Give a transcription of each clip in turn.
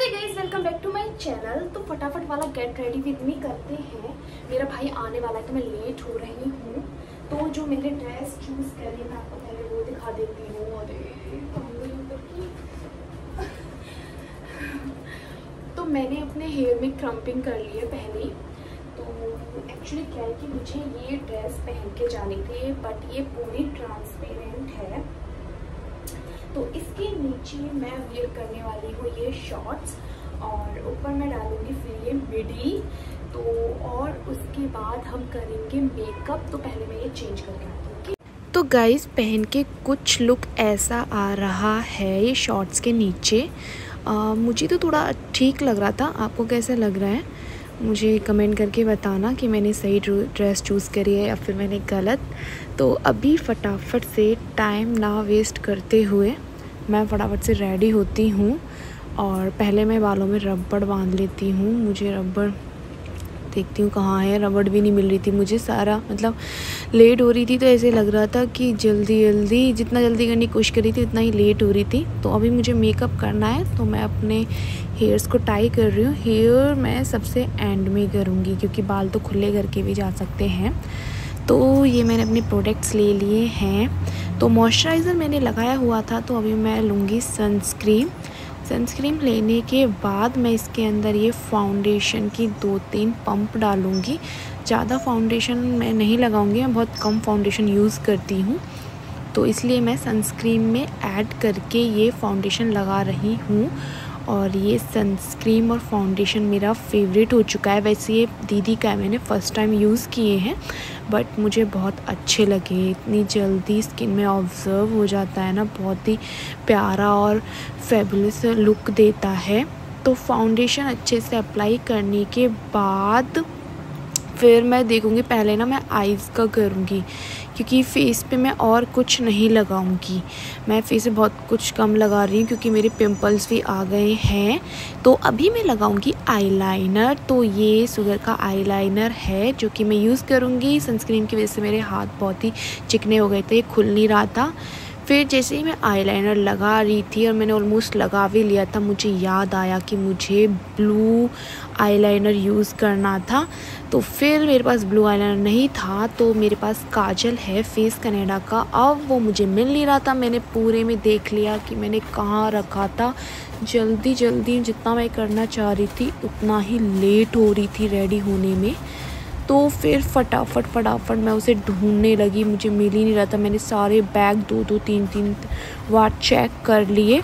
Hey guys, welcome back to my channel. तो फटाफट वाला गेट रेडी विद मी करते हैं। मेरा भाई आने वाला है तो मैं लेट हो रही हूँ। तो जो मैंने ड्रेस चूज करी मैं आपको पहले वो दिखा देती हूँ। तो मैंने अपने हेयर में क्रम्पिंग कर ली है पहले। तो एक्चुअली क्या है कि मुझे ये ड्रेस पहन के जानी थी, बट ये पूरी ट्रांसपेरेंट है। तो इसके नीचे मैं वियर करने वाली हूँ ये शॉर्ट्स और ऊपर मैं डालूंगी फिर ये मिडी। तो और उसके बाद हम करेंगे मेकअप। तो पहले मैं ये चेंज करके आती हूँ। तो गाइस, पहन के कुछ लुक ऐसा आ रहा है ये शॉर्ट्स के नीचे। मुझे तो थोड़ा ठीक लग रहा था, आपको कैसा लग रहा है मुझे कमेंट करके बताना कि मैंने सही ड्रेस चूज़ करी है या फिर मैंने गलत। तो अभी फटाफट से टाइम ना वेस्ट करते हुए मैं फटाफट से रेडी होती हूँ और पहले मैं बालों में रबड़ बांध लेती हूँ। मुझे रबड़ देखती हूँ कहाँ है, रबड़ भी नहीं मिल रही थी मुझे। सारा मतलब लेट हो रही थी तो ऐसे लग रहा था कि जल्दी जितना जल्दी करने की कोशिश करी थी उतना ही लेट हो रही थी। तो अभी मुझे मेकअप करना है तो मैं अपने हेयर्स को टाई कर रही हूँ। हेयर मैं सबसे एंड में करूँगी क्योंकि बाल तो खुले करके भी जा सकते हैं। तो ये मैंने अपने प्रोडक्ट्स ले लिए हैं। तो मॉइस्चराइज़र मैंने लगाया हुआ था, तो अभी मैं लूँगी सनस्क्रीन लेने के बाद मैं इसके अंदर ये फाउंडेशन की 2-3 पंप डालूँगी। ज़्यादा फाउंडेशन मैं नहीं लगाऊँगी, मैं बहुत कम फाउंडेशन यूज़ करती हूँ, तो इसलिए मैं सनस्क्रीन में ऐड करके ये फाउंडेशन लगा रही हूँ। और ये सनस्क्रीन और फाउंडेशन मेरा फेवरेट हो चुका है। वैसे ये दीदी का है, मैंने फ़र्स्ट टाइम यूज़ किए हैं, बट मुझे बहुत अच्छे लगे। इतनी जल्दी स्किन में ऑब्ज़र्व हो जाता है ना, बहुत ही प्यारा और फेबुलस लुक देता है। तो फाउंडेशन अच्छे से अप्लाई करने के बाद फिर मैं देखूँगी, पहले ना मैं आईज़ का करूँगी क्योंकि फेस पे मैं और कुछ नहीं लगाऊंगी। मैं फेस पे बहुत कुछ कम लगा रही हूँ क्योंकि मेरे पिंपल्स भी आ गए हैं। तो अभी मैं लगाऊंगी आईलाइनर। तो ये सुगर का आईलाइनर है जो कि मैं यूज़ करूँगी। सनस्क्रीन की वजह से मेरे हाथ बहुत ही चिकने हो गए थे, खुल नहीं रहा था। फिर जैसे ही मैं आईलाइनर लगा रही थी और मैंने ऑलमोस्ट लगा भी लिया था, मुझे याद आया कि मुझे ब्लू आईलाइनर यूज़ करना था। तो फिर मेरे पास ब्लू आईलाइनर नहीं था, तो मेरे पास काजल है फेस कनाडा का। अब वो मुझे मिल नहीं रहा था, मैंने पूरे में देख लिया कि मैंने कहाँ रखा था। जल्दी जितना मैं करना चाह रही थी उतना ही लेट हो रही थी रेडी होने में। तो फिर फटाफट मैं उसे ढूंढने लगी, मुझे मिल ही नहीं रहा था। मैंने सारे बैग 2-3 बार चेक कर लिए।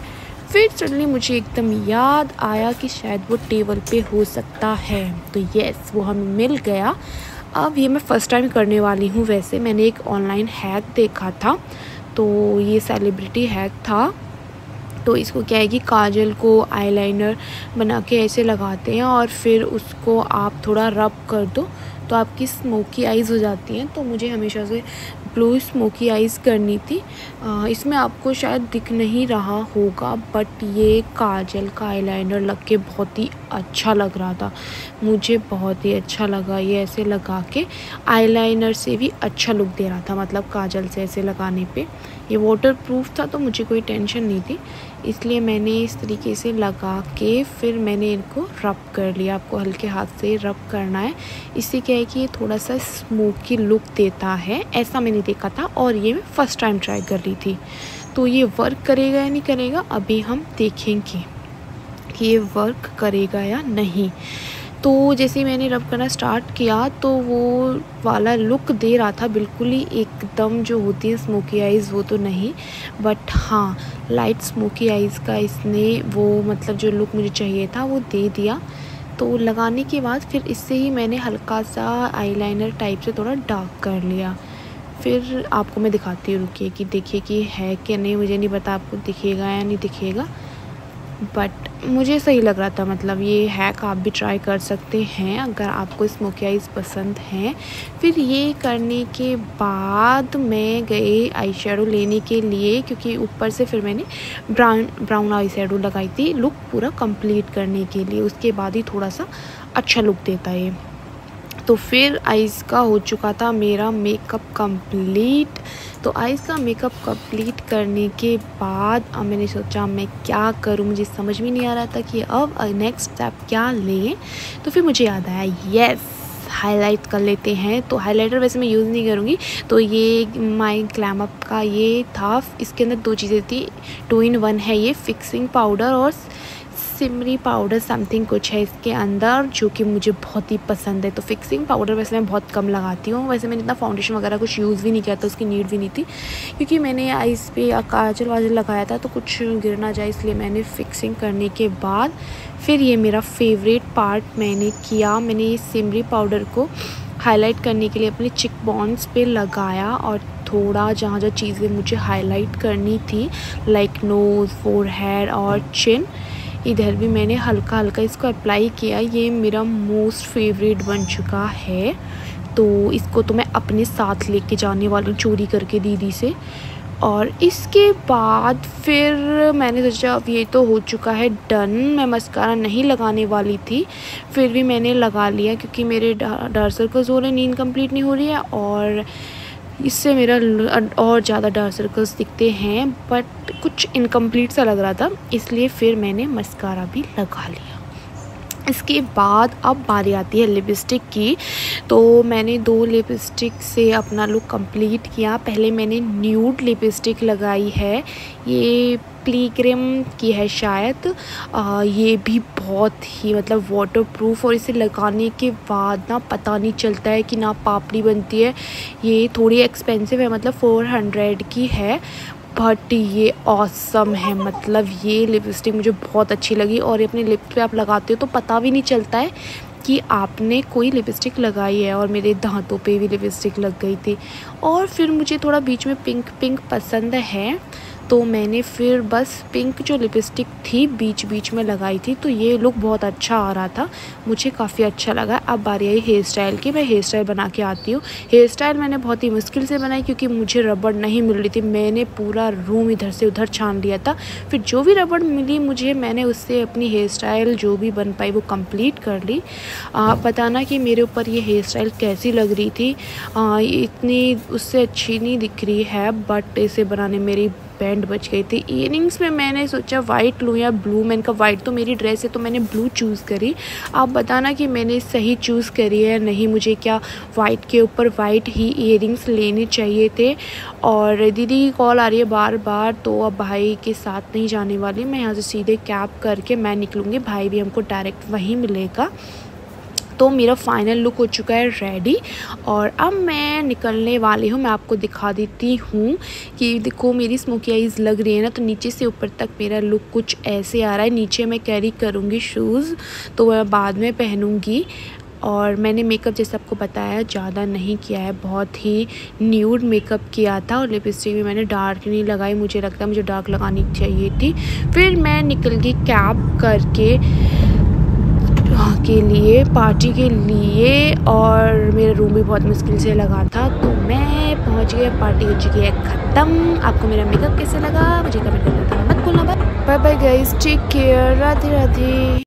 फिर सडनली मुझे एकदम याद आया कि शायद वो टेबल पे हो सकता है। तो यस, वो हमें मिल गया। अब ये मैं फ़र्स्ट टाइम करने वाली हूँ। वैसे मैंने एक ऑनलाइन हैक देखा था, तो ये सेलिब्रिटी हैक था। तो इसको क्या है कि काजल को आईलाइनर बना के ऐसे लगाते हैं और फिर उसको आप थोड़ा रब कर दो तो आपकी स्मोकी आइज़ हो जाती हैं। तो मुझे हमेशा से ब्लू स्मोकी आइज़ करनी थी। इसमें आपको शायद दिख नहीं रहा होगा, बट ये काजल का आईलाइनर लग के बहुत ही अच्छा लग रहा था। मुझे बहुत ही अच्छा लगा ये ऐसे लगा के। आईलाइनर से भी अच्छा लुक दे रहा था, मतलब काजल से ऐसे लगाने पे। ये वाटर प्रूफ था तो मुझे कोई टेंशन नहीं थी, इसलिए मैंने इस तरीके से लगा के फिर मैंने इनको रब कर लिया। आपको हल्के हाथ से रब करना है, इससे क्या है कि ये थोड़ा सा स्मोकी लुक देता है। ऐसा मैंने देखा था और ये मैं फ़र्स्ट टाइम ट्राई कर रही थी। तो ये वर्क करेगा या नहीं करेगा अभी हम देखेंगे कि ये वर्क करेगा या नहीं। तो जैसे ही मैंने रब करना स्टार्ट किया तो वो वाला लुक दे रहा था, बिल्कुल ही एकदम जो होती है स्मोकी आइज़ वो तो नहीं, बट हाँ लाइट स्मोकी आइज़ का इसने वो मतलब जो लुक मुझे चाहिए था वो दे दिया। तो लगाने के बाद फिर इससे ही मैंने हल्का सा आईलाइनर टाइप से थोड़ा डार्क कर लिया। फिर आपको मैं दिखाती हूँ, रुकिए कि देखिए कि है कि नहीं। मुझे नहीं पता आपको दिखेगा या नहीं दिखेगा, बट मुझे सही लग रहा था। मतलब ये हैक आप भी ट्राई कर सकते हैं अगर आपको स्मोकी आइज़ पसंद हैं। फिर ये करने के बाद मैं गई आई शेडो लेने के लिए, क्योंकि ऊपर से फिर मैंने ब्राउन आई शेडो लगाई थी लुक पूरा कंप्लीट करने के लिए। उसके बाद ही थोड़ा सा अच्छा लुक देता है। तो फिर आइज़ का हो चुका था मेरा मेकअप कंप्लीट। तो आइज़ का मेकअप कंप्लीट करने के बाद अब मैंने सोचा मैं क्या करूं, मुझे समझ में नहीं आ रहा था कि अब नेक्स्ट स्टेप क्या लें। तो फिर मुझे याद आया यस हाईलाइट कर लेते हैं। तो हाइलाइटर वैसे मैं यूज़ नहीं करूँगी, तो ये माय ग्लैम अप का ये था। इसके अंदर 2 चीज़ें थी, 2 in 1 है ये, फिक्सिंग पाउडर और सिमरी पाउडर समथिंग कुछ है इसके अंदर, जो कि मुझे बहुत ही पसंद है। तो फिक्सिंग पाउडर वैसे मैं बहुत कम लगाती हूँ, वैसे मैंने इतना फाउंडेशन वगैरह कुछ यूज़ भी नहीं किया था, उसकी नीड भी नहीं थी, क्योंकि मैंने आइज़ पे काजल वाजल लगाया था तो कुछ गिर ना जाए, इसलिए मैंने फिक्सिंग करने के बाद फिर ये मेरा फेवरेट पार्ट मैंने किया। मैंने ये सिमरी पाउडर को हाईलाइट करने के लिए अपने चिक बोन्स पे लगाया और थोड़ा जहाँ जहाँ चीज़ें मुझे हाईलाइट करनी थी लाइक नोज़, फोरहेड और चिन, इधर भी मैंने हल्का हल्का इसको अप्लाई किया। ये मेरा मोस्ट फेवरेट बन चुका है, तो इसको तो मैं अपने साथ लेके जाने वाली हूँ चोरी करके दीदी से। और इसके बाद फिर मैंने सोचा अब ये तो हो चुका है डन, मैं मस्कारा नहीं लगाने वाली थी, फिर भी मैंने लगा लिया क्योंकि मेरे डार्क सर्कल्स हो रहे, नींद कंप्लीट नहीं हो रही है और इससे मेरा और ज़्यादा डार्क सर्कल्स दिखते हैं, बट कुछ इनकम्प्लीट सा लग रहा था, इसलिए फिर मैंने मस्कारा भी लगा लिया। इसके बाद अब बारी आती है लिपस्टिक की। तो मैंने 2 लिपस्टिक से अपना लुक कंप्लीट किया। पहले मैंने न्यूड लिपस्टिक लगाई है, ये प्लीक्रेम की है शायद। ये भी बहुत ही मतलब वाटरप्रूफ, और इसे लगाने के बाद ना पता नहीं चलता है कि ना पापड़ी बनती है। ये थोड़ी एक्सपेंसिव है, मतलब 400 की है, बट ये ऑसम है। मतलब ये लिपस्टिक मुझे बहुत अच्छी लगी, और ये अपने लिप्स पे आप लगाते हो तो पता भी नहीं चलता है कि आपने कोई लिपस्टिक लगाई है। और मेरे दांतों पे भी लिपस्टिक लग गई थी। और फिर मुझे थोड़ा बीच में पिंक पिंक पसंद है, तो मैंने फिर बस पिंक जो लिपस्टिक थी बीच बीच में लगाई थी, तो ये लुक बहुत अच्छा आ रहा था, मुझे काफ़ी अच्छा लगा। अब बारी आई हेयर स्टाइल की, मैं हेयर स्टाइल बना के आती हूँ। हेयर स्टाइल मैंने बहुत ही मुश्किल से बनाई क्योंकि मुझे रबड़ नहीं मिल रही थी। मैंने पूरा रूम इधर से उधर छान लिया था, फिर जो भी रबड़ मिली मुझे, मैंने उससे अपनी हेयर स्टाइल जो भी बन पाई वो कंप्लीट कर ली। आप बताना कि मेरे ऊपर ये हेयर स्टाइल कैसी लग रही थी। इतनी उससे अच्छी नहीं दिख रही है, बट इसे बनाने मेरी बैंड बच गई थी। इयररिंग्स में मैंने सोचा वाइट लूँ या ब्लू, मैंने कहा वाइट तो मेरी ड्रेस है तो मैंने ब्लू चूज़ करी। आप बताना कि मैंने सही चूज़ करी है नहीं, मुझे क्या वाइट के ऊपर वाइट ही इयररिंग्स लेने चाहिए थे। और दीदी की कॉल आ रही है बार बार, तो अब भाई के साथ नहीं जाने वाली, मैं यहाँ से सीधे कैब करके मैं निकलूँगी, भाई भी हमको डायरेक्ट वहीं मिलेगा। तो मेरा फाइनल लुक हो चुका है रेडी, और अब मैं निकलने वाली हूँ। मैं आपको दिखा देती हूँ कि देखो मेरी स्मोकी आइज़ लग रही है ना, तो नीचे से ऊपर तक मेरा लुक कुछ ऐसे आ रहा है। नीचे मैं कैरी करूँगी शूज़, तो वह बाद में पहनूँगी। और मैंने मेकअप जैसे आपको बताया ज़्यादा नहीं किया है, बहुत ही न्यूड मेकअप किया था, और लिपस्टिक भी मैंने डार्क नहीं लगाई, मुझे लगता है मुझे डार्क लगानी चाहिए थी। फिर मैं निकल गई कैब करके के लिए, पार्टी के लिए, और मेरा रूम भी बहुत मुश्किल से लगा था, तो मैं पहुंच गया। पार्टी हो चुकी है ख़त्म। आपको मेरा मेकअप कैसे लगा मुझे कमेंट करना मत भूलना। Bye bye guys, take care, Radhe Radhe.